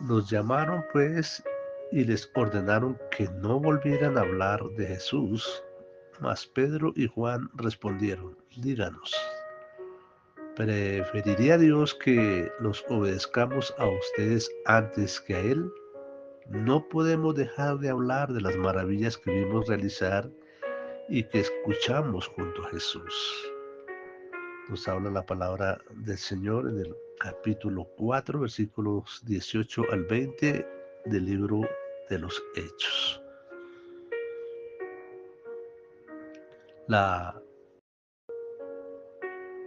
Los llamaron pues y les ordenaron que no volvieran a hablar de Jesús. Mas Pedro y Juan respondieron, díganos, ¿preferiría Dios que los obedezcamos a ustedes antes que a Él? No podemos dejar de hablar de las maravillas que vimos realizar y que escuchamos junto a Jesús. Nos habla la palabra del Señor en el capítulo 4, versículos 18 al 20 del libro de los Hechos. La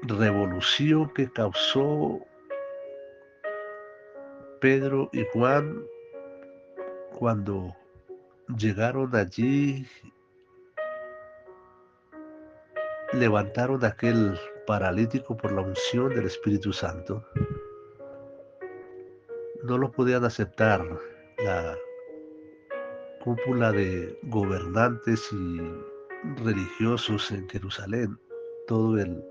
revolución que causó Pedro y Juan cuando llegaron allí, levantaron a aquel paralítico por la unción del Espíritu Santo. No lo podían aceptar la cúpula de gobernantes y religiosos en Jerusalén, todo el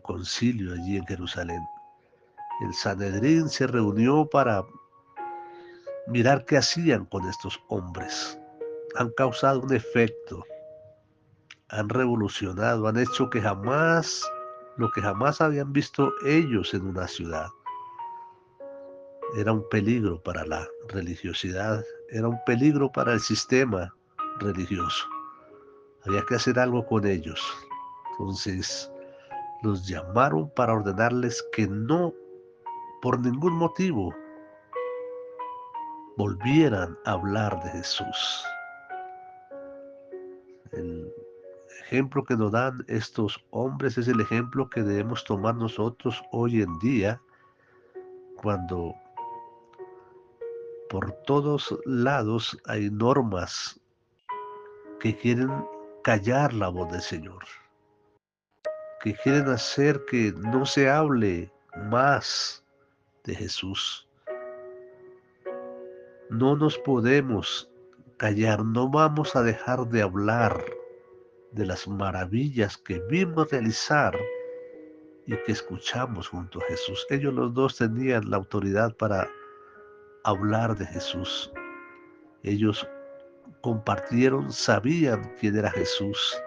concilio allí en Jerusalén. El Sanedrín se reunió para mirar qué hacían con estos hombres. Han causado un efecto, han revolucionado, han hecho lo que jamás habían visto ellos en una ciudad. Era un peligro para la religiosidad, era un peligro para el sistema religioso. Había que hacer algo con ellos. Entonces los llamaron para ordenarles que no, por ningún motivo, volvieran a hablar de Jesús. El ejemplo que nos dan estos hombres es el ejemplo que debemos tomar nosotros hoy en día, cuando por todos lados hay normas que quieren callar la voz del Señor, que quieren hacer que no se hable más de Jesús. No nos podemos callar, no vamos a dejar de hablar de las maravillas que vimos realizar y que escuchamos junto a Jesús. Ellos los dos tenían la autoridad para hablar de Jesús. Ellos compartieron, sabían quién era Jesús.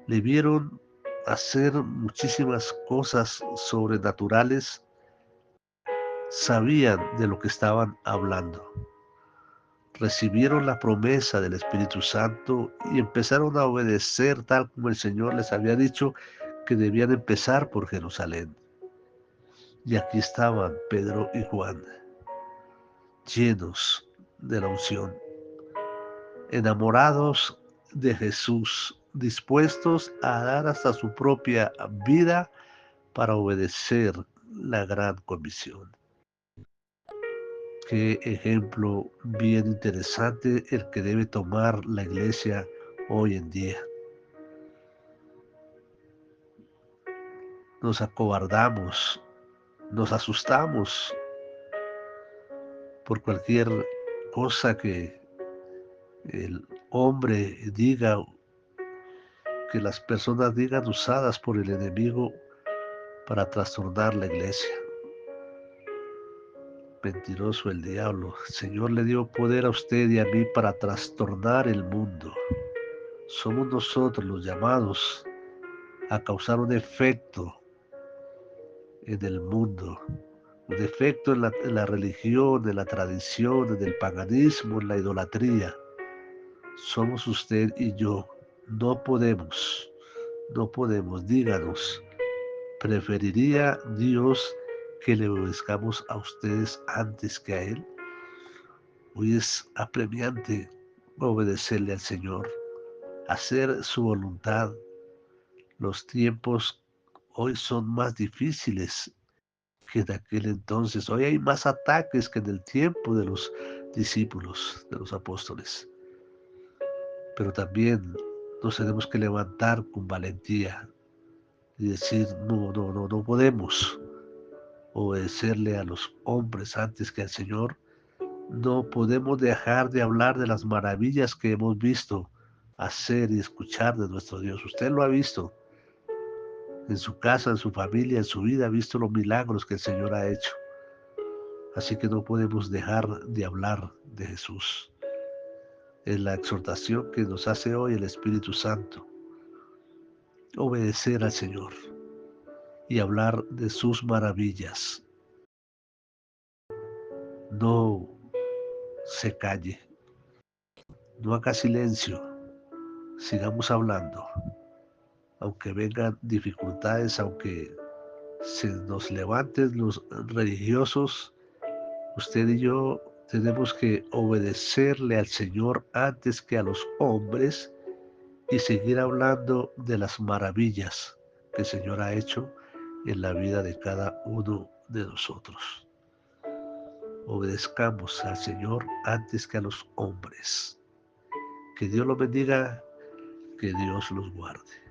Le vieron hacer muchísimas cosas sobrenaturales, sabían de lo que estaban hablando. Recibieron la promesa del Espíritu Santo y empezaron a obedecer tal como el Señor les había dicho que debían empezar por Jerusalén. Y aquí estaban Pedro y Juan, llenos de la unción, enamorados de Jesús, dispuestos a dar hasta su propia vida para obedecer la gran comisión. Qué ejemplo bien interesante el que debe tomar la iglesia hoy en día. Nos acobardamos, nos asustamos por cualquier cosa que el hombre diga, que las personas digan, usadas por el enemigo para trastornar la iglesia. Mentiroso el diablo. El Señor le dio poder a usted y a mí para trastornar el mundo. Somos nosotros los llamados a causar un efecto en el mundo, un efecto en la religión, en la tradición, en el paganismo, en la idolatría. Somos usted y yo. No podemos, no podemos. Díganos, ¿preferiría Dios que le obedezcamos a ustedes antes que a Él? Hoy es apremiante obedecerle al Señor, hacer su voluntad. Los tiempos hoy son más difíciles que en aquel entonces. Hoy hay más ataques que en el tiempo de los discípulos, de los apóstoles. Pero también nos tenemos que levantar con valentía y decir, no, no, no, no podemos obedecerle a los hombres antes que al Señor. No podemos dejar de hablar de las maravillas que hemos visto hacer y escuchar de nuestro Dios. Usted lo ha visto en su casa, en su familia, en su vida, ha visto los milagros que el Señor ha hecho. Así que no podemos dejar de hablar de Jesús. Es la exhortación que nos hace hoy el Espíritu Santo. Obedecer al Señor y hablar de sus maravillas. No se calle, no haga silencio, sigamos hablando. Aunque vengan dificultades, aunque se nos levanten los religiosos, usted y yo tenemos que obedecerle al Señor antes que a los hombres y seguir hablando de las maravillas que el Señor ha hecho en la vida de cada uno de nosotros. Obedezcamos al Señor antes que a los hombres. Que Dios los bendiga, que Dios los guarde.